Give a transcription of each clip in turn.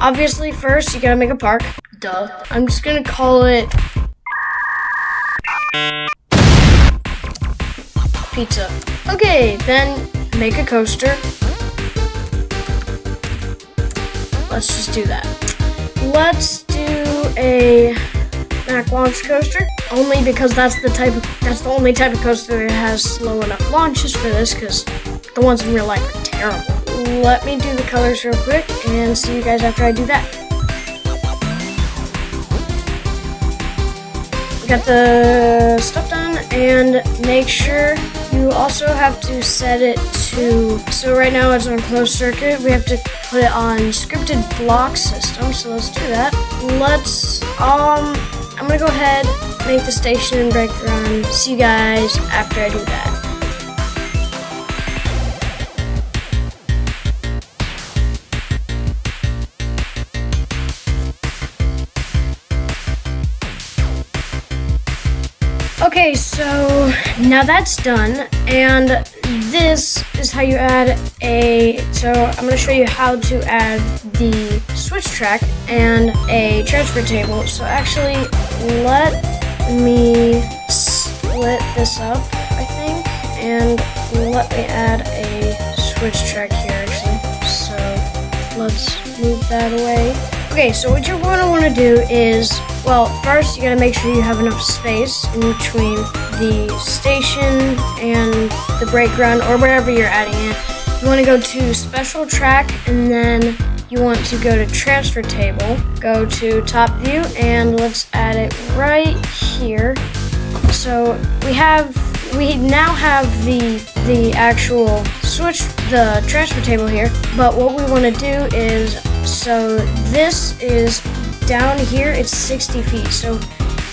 Obviously, first you gotta make a park. Duh. I'm just gonna call it pizza. Okay, then make a coaster. Let's just do that. Let's do a Mack launch coaster, only because that's the only type of coaster that has slow enough launches for this, because the ones in real life are terrible. Let me do the colors real quick and see you guys after I do that. Got the stuff done, and make sure you also have to set it to, so right now it's on closed circuit, we have to put it on scripted block system, so let's do that. I'm gonna go ahead, make the station and break run. See you guys after I do that. Okay, so now that's done, and this is how you add so I'm going to show you how to add the switch track and a transfer table. So actually, let me split this up, I think, and let me add a switch track here actually. So let's move that away. Okay, so what you're going to want to do is, well, first you gotta make sure you have enough space in between the station and the break run, or wherever you're adding it. You want to go to special track, and then you want to go to transfer table, go to top view, and let's add it right here. So we now have the actual switch, the transfer table here, but what we want to do is, so this is down here, it's 60 feet. So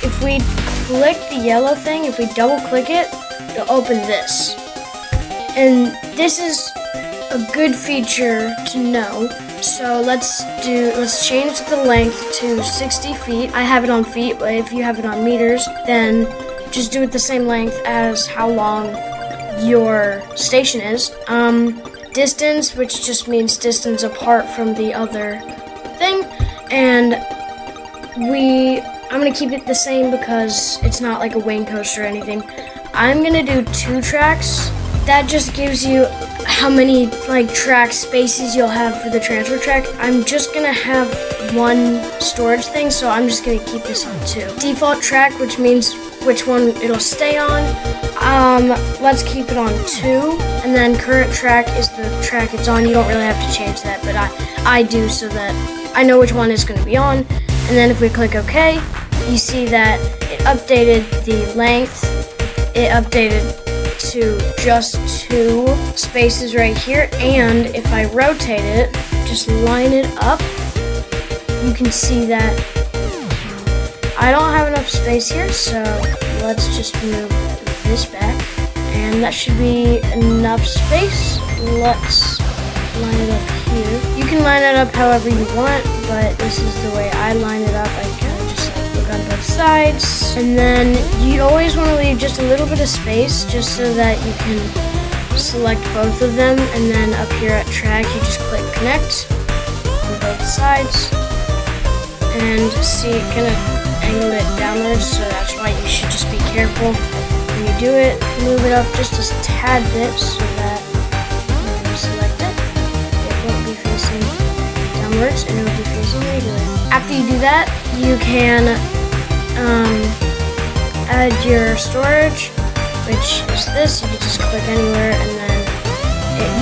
if we click the yellow thing, if we double click it, it'll open this. And this is a good feature to know. So let's change the length to 60 feet. I have it on feet, but if you have it on meters, then just do it the same length as how long your station is. Distance, which just means distance apart from the other thing, and I'm gonna keep it the same because it's not like a wing coaster or anything. I'm gonna do 2 tracks. That just gives you how many like track spaces you'll have for the transfer track. I'm just gonna have 1 storage thing, so I'm just gonna keep this on 2. Default track, which means which one it'll stay on. Let's keep it on 2, and then current track is the track it's on. You don't really have to change that, but I do, so that I know which one it's gonna be on. And then if we click OK, you see that it updated the length. It updated to just 2 spaces right here. And if I rotate it, just line it up, you can see that I don't have enough space here. So let's just move this back. And that should be enough space. Let's line it up here. You can line it up however you want, but this is the way I line it up. I kind of just look on both sides. And then you always want to leave just a little bit of space, just so that you can select both of them. And then up here at track, you just click connect on both sides. And see, it kind of angled it downwards, so that's why you should just be careful when you do it. Move it up just a tad bit so that when you select it, it won't be facing downwards and it will be facing regular. After you do that, you can add your storage, which is this. You can just click anywhere, and then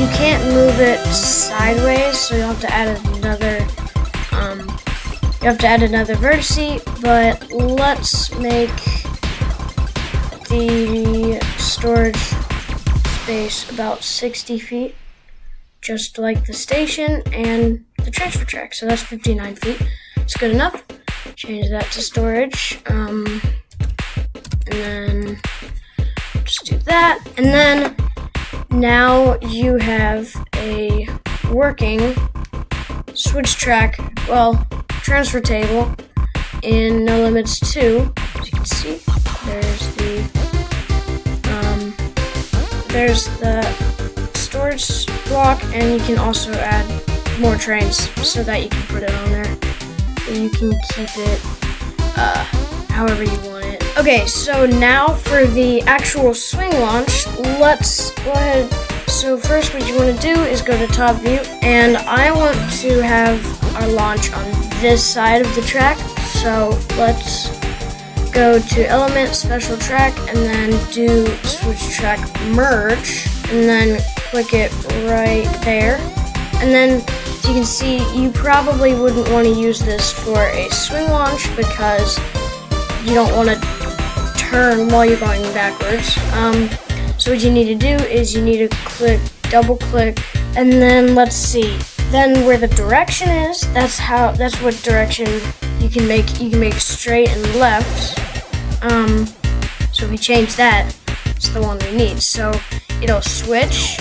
you can't move it sideways, so you'll have to add another vertice, but let's make the storage space about 60 feet, just like the station and the transfer track. So that's 59 feet. It's good enough. Change that to storage, and then just do that. And then now you have a working switch track, well, transfer table in NoLimits 2. As you can see, there's the storage block, and you can also add more trains so that you can put it on there. You can keep it however you want it. Okay, so now for the actual swing launch, let's go ahead. So first what you want to do is go to top view, and I want to have our launch on this side of the track. So let's go to element, special track, and then do switch track merge, and then click it right there. And then as you can see, you probably wouldn't want to use this for a swing launch because you don't want to turn while you're going backwards. So what you need to do is you need to double click, and then let's see. Then where the direction is, that's what direction you can make. You can make straight and left. So if we change that, it's the one we need. So it'll switch.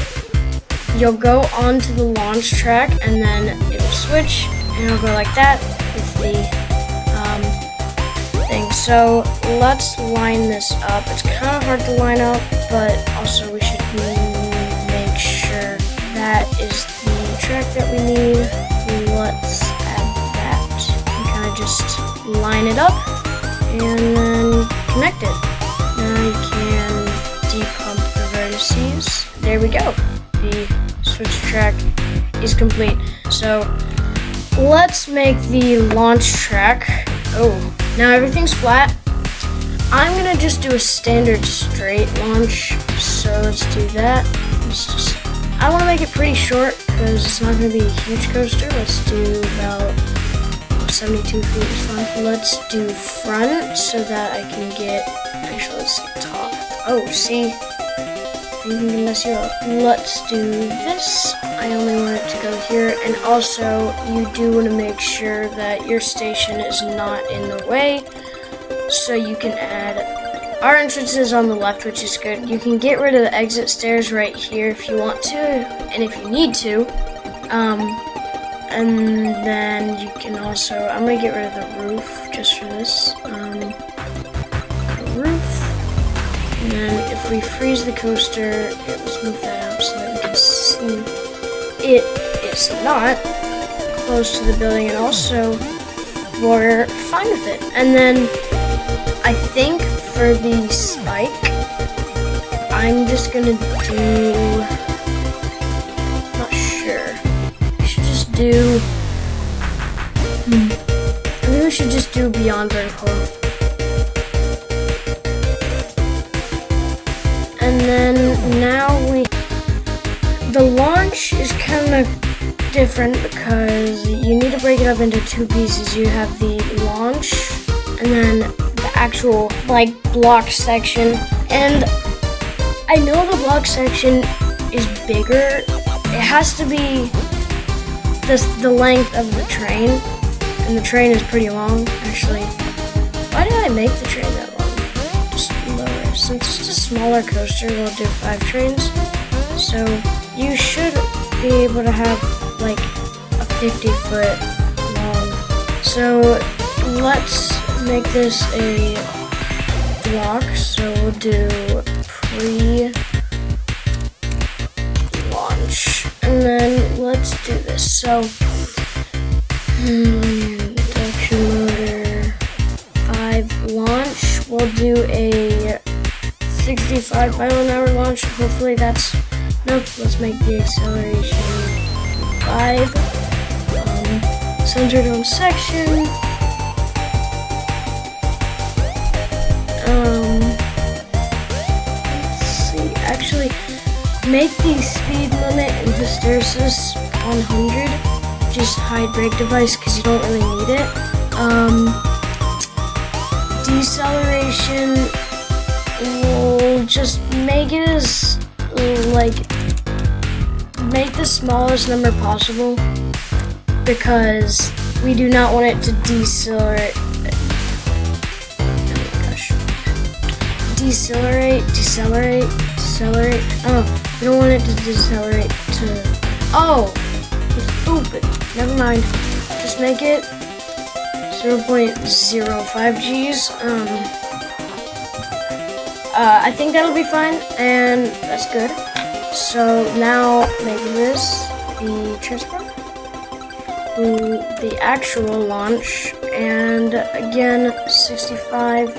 You'll go onto the launch track, and then it'll switch, and it'll go like that with the thing. So let's line this up. It's kind of hard to line up, but also we should make sure that is the track that we need. Let's add that. And kind of just line it up and then connect it. Now you can depump the vertices. There we go. The switch track is complete. So let's make the launch track. Oh, now everything's flat. I'm gonna just do a standard straight launch. So let's do that. I want to make it pretty short because it's not gonna be a huge coaster. Let's do about 72 feet is fine. Let's do front so that I can get. Actually, let's do top. Oh, see. You can mess you up. Let's do this. I only want it to go here, and also you do want to make sure that your station is not in the way, so you can add. Our entrance is on the left, which is good. You can get rid of the exit stairs right here if you want to, and if you need to. And then you can also. I'm gonna get rid of the roof just for this. The roof. And then if we freeze the coaster, let's move that up so that we can see it is not close to the building, and also we're fine with it. And then I think for the spike, I'm just gonna do, not sure, we should just do, I think we should just do beyond vertical. And then now the launch is kind of different because you need to break it up into two pieces. You have the launch and then the actual block section. And I know the block section is bigger. It has to be the length of the train, and the train is pretty long actually. Why did I make the train that long? Just lower. Since it's a smaller coaster, we'll do 5 trains. So you should be able to have like a 50-foot long. So let's make this a block. So we'll do pre-launch, and then let's do this. So induction motor 5 launch. We'll do a 65 mile an hour launch. Hopefully that's enough. Let's make the acceleration 5. Centered on section. Let's see. Actually, make the speed limit in hysteresis 100. Just hide brake device because you don't really need it. Deceleration. We'll just make it as make the smallest number possible because we do not want it to decelerate. Oh my gosh. Decelerate. Oh, we don't want it to decelerate to. Oh, stupid. Never mind. Just make it 0.05 G's. I think that'll be fine, and that's good. So now make this the transport. to the actual launch, and again 65.5,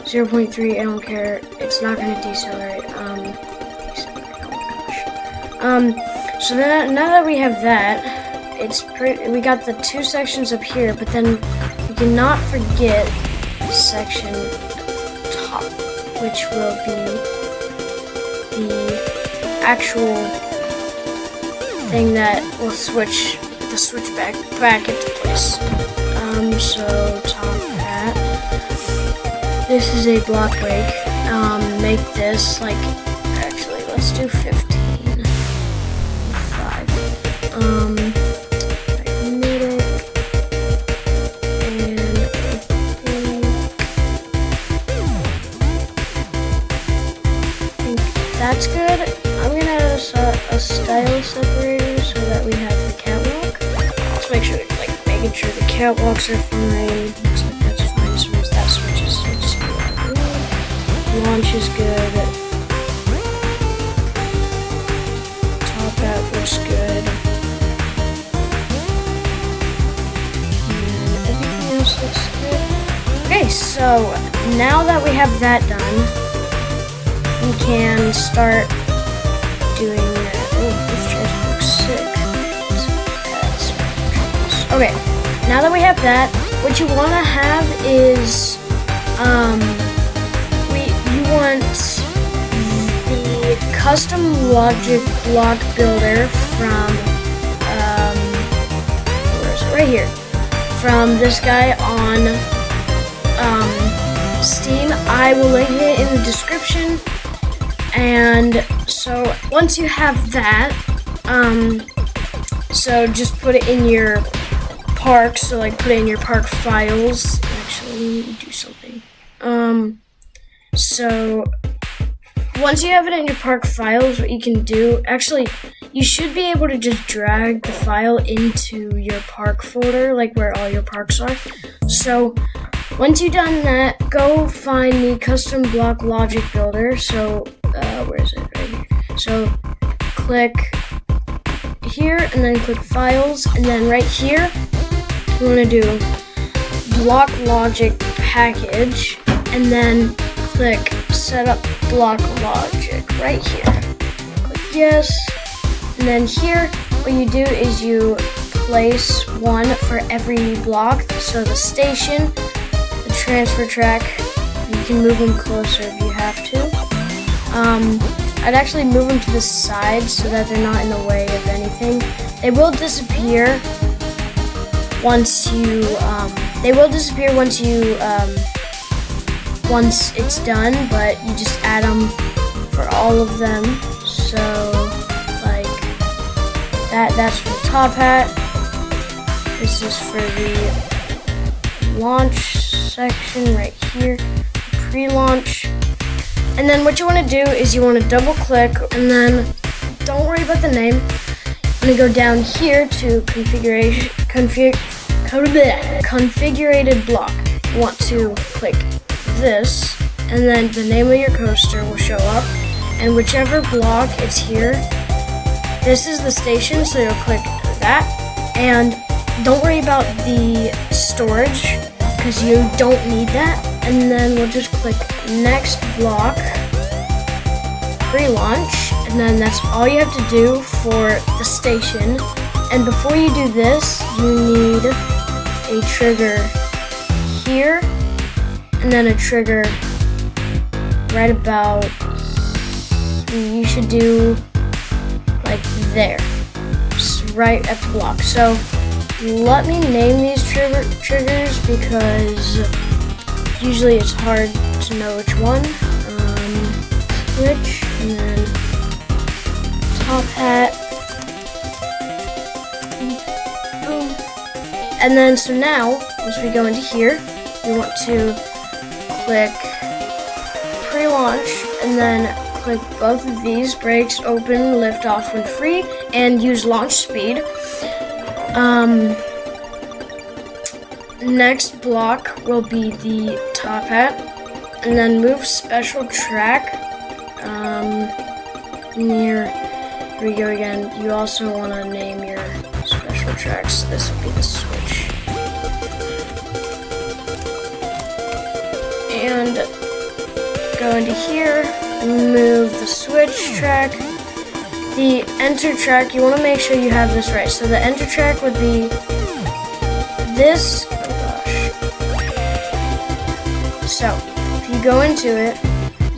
0.3. I don't care. It's not going to decelerate. So then, now that we have that, we got the 2 sections up here, but then we cannot forget section top, which will be the actual thing that will switch the switch back into place. So top hat. This is a block break. Make this like, actually let's do 15. 5. Magnetic, and I think that's good. I'm gonna add a style separator so that we have the catwalk. Let's make sure, making sure the catwalks are fine. Looks like that's fine. So once that switches, it'll just be like, launch is good. Top hat looks good. And everything else looks good. Okay, so now that we have that done, we can start doing that. Oh, this chair looks sick. Okay, now that we have that, what you want to have is, you want the custom logic block builder from, where is it? Right here. From this guy on Steam. I will link it in the description. And so once you have that, so just put it in your park. So put it in your park files. Actually, let me do something. So once you have it in your park files, what you can do, actually, you should be able to just drag the file into your park folder, where all your parks are. So once you've done that, go find the custom block logic builder. So where is it? Right here. So click here and then click files, and then right here you want to do block logic package, and then click setup block logic right here. Click yes, and then here what you do is you place one for every block. So the station, the transfer track, you can move them closer if you have to. I'd actually move them to the side so that they're not in the way of anything. They will disappear once it's done, but you just add them for all of them. So that's for the top hat. This is for the launch section right here, pre-launch. And then what you want to do is you want to double click, and then don't worry about the name. I'm going to go down here to configured block. You want to click this, and then the name of your coaster will show up, and whichever block it's here, this is the station, so you'll click that. And don't worry about the storage because you don't need that. And then we'll just click next block, pre-launch, and then that's all you have to do for the station. And before you do this, you need a trigger here, and then a trigger right about, you should do there, right at the block. So let me name these triggers because usually it's hard to know which one. Switch, and then top hat, boom. And then so now, once we go into here, we want to click pre-launch, and then click both of these brakes, open, lift off when free, and use launch speed. Next block will be the top hat, and then move special track here we go again. You also want to name your special 4 tracks. This would be the switch. And go into here, move the switch track. The enter track, you want to make sure you have this right. So the enter track would be this. Oh gosh. So if you go into it,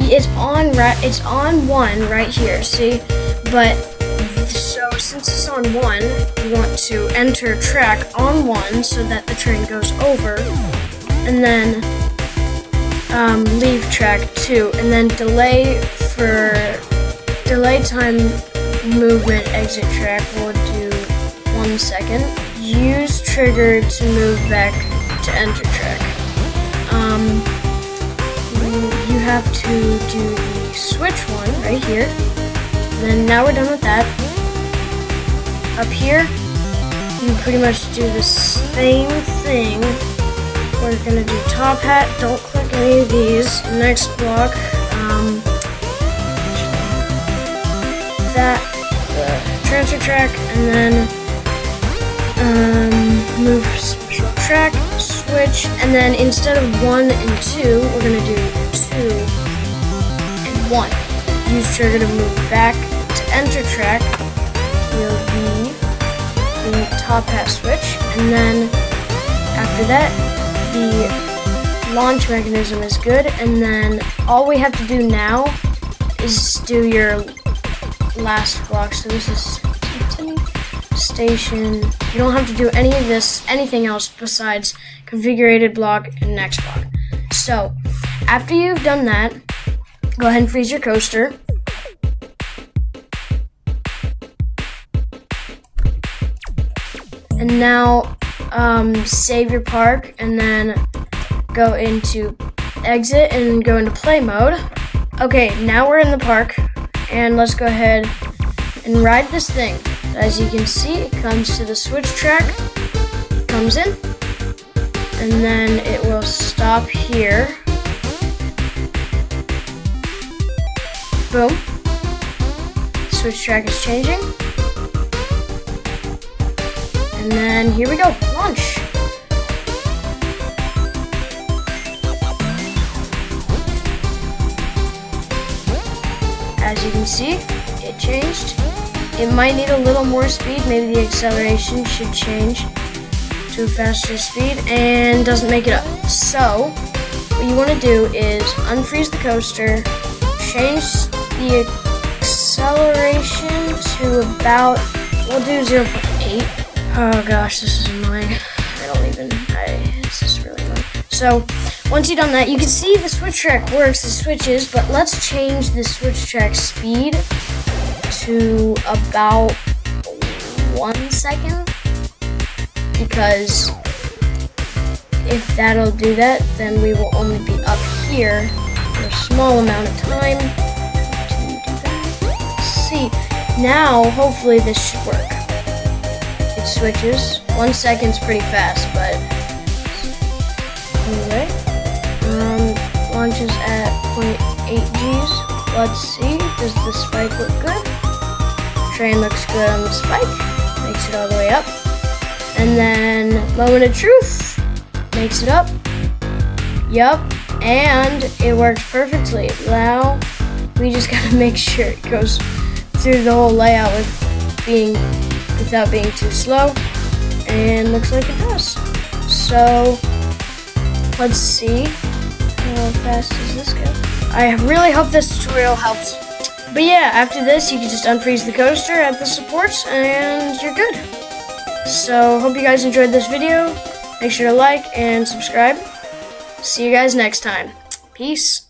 it's on 1 right here. See, but so since it's on 1, you want to enter track on 1 so that the train goes over, and then leave track 2, and then delay time movement exit track. We'll do 1 second. Use trigger to move back to enter track. You have to do the switch one right here. Then now we're done with that. Up here, you pretty much do the same thing. We're gonna do top hat. Don't click any of these. Next block, that the transfer track, and then move special track, switch, and then instead of 1 and 2, we're gonna do 2 and 1. Use trigger to move back to enter track. Will be the top hat switch, and then after that, the launch mechanism is good, and then all we have to do now is do your last block. So this is station. You don't have to do any of this, anything else besides configured block and next block. So after you've done that, go ahead and freeze your coaster. And now save your park, and then go into exit and go into play mode. Okay, now we're in the park, and let's go ahead and ride this thing. As you can see, it comes to the switch track, comes in, and then it will stop here. Boom. Switch track is changing. And then here we go, launch. As you can see, it changed. It might need a little more speed. Maybe the acceleration should change to a faster speed, and doesn't make it up. So what you want to do is unfreeze the coaster, change the acceleration to about, we'll do 0.8. Oh gosh, this is annoying. It's just really annoying. So once you've done that, you can see the switch track works, the switches, but let's change the switch track speed to about 1 second, because if that'll do that, then we will only be up here for a small amount of time to do that. Let's see. Now, hopefully this should work. It switches. 1 second's pretty fast, but anyway. Launches at 0.8 Gs. Let's see. Does the spike look good? Train looks good on the spike. Makes it all the way up. And then moment of truth. Makes it up. Yup. And it works perfectly. Now we just gotta make sure it goes through the whole layout without being too slow. And looks like it does. So let's see. How fast does this go? I really hope this tutorial helped. But yeah, after this, you can just unfreeze the coaster at the supports, and you're good. So, hope you guys enjoyed this video. Make sure to like and subscribe. See you guys next time. Peace.